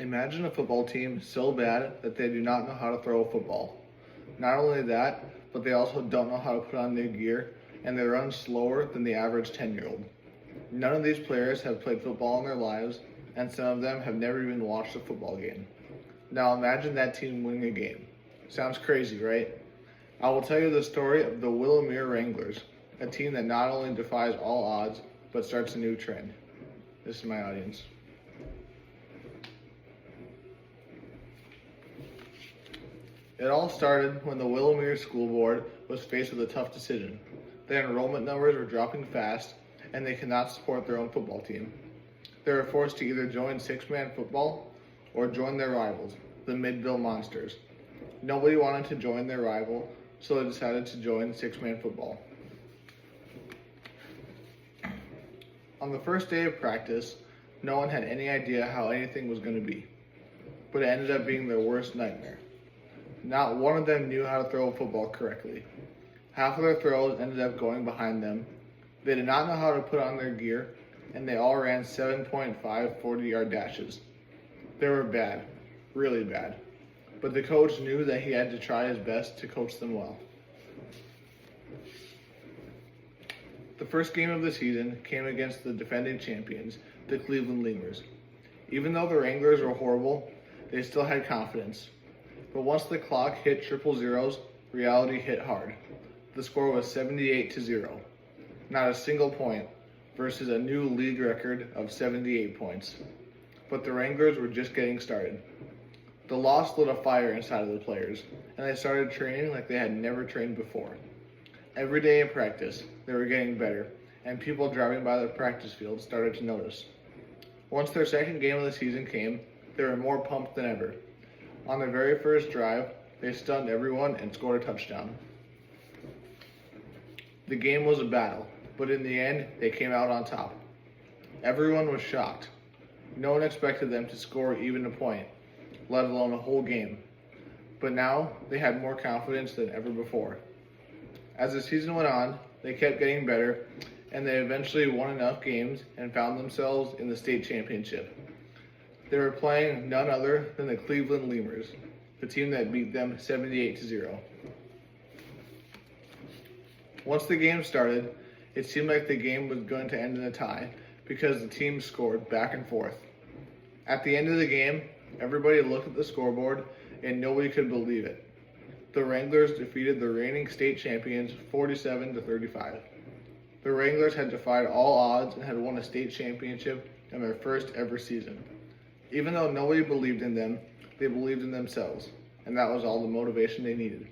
Imagine a football team so bad that they do not know how to throw a football. Not only that, but they also don't know how to put on their gear, and they run slower than the average 10-year-old. None of these players have played football in their lives, and some of them have never even watched a football game. Now imagine that team winning a game. Sounds crazy, right? I will tell you the story of the Willowmere Wranglers, a team that not only defies all odds, but starts a new trend. This is my audience. It all started when the Willowmere School Board was faced with a tough decision. Their enrollment numbers were dropping fast, and they could not support their own football team. They were forced to either join six-man football or join their rivals, the Midville Monsters. Nobody wanted to join their rival, so they decided to join six-man football. On the first day of practice, no one had any idea how anything was going to be, but it ended up being their worst nightmare. Not one of them knew how to throw a football correctly. Half of their throws ended up going behind them. They did not know how to put on their gear, and they all ran 7.5 40-yard dashes. They were bad, really bad, but the coach knew that he had to try his best to coach them well. The first game of the season came against the defending champions, the Cleveland Lemurs. Even though the Wranglers were horrible, they still had confidence. But once the clock hit triple zeros, reality hit hard. The score was 78-0. Not a single point versus a new league record of 78 points. But the Wranglers were just getting started. The loss lit a fire inside of the players, and they started training like they had never trained before. Every day in practice, they were getting better, and people driving by the practice field started to notice. Once their second game of the season came, they were more pumped than ever. On their very first drive, they stunned everyone and scored a touchdown. The game was a battle, but in the end, they came out on top. Everyone was shocked. No one expected them to score even a point, let alone a whole game. But now, they had more confidence than ever before. As the season went on, they kept getting better, and they eventually won enough games and found themselves in the state championship. They were playing none other than the Cleveland Lemurs, the team that beat them 78-0. Once the game started, it seemed like the game was going to end in a tie because the teams scored back and forth. At the end of the game, everybody looked at the scoreboard and nobody could believe it. The Wranglers defeated the reigning state champions 47-35. The Wranglers had defied all odds and had won a state championship in their first ever season. Even though nobody believed in them, they believed in themselves, and that was all the motivation they needed.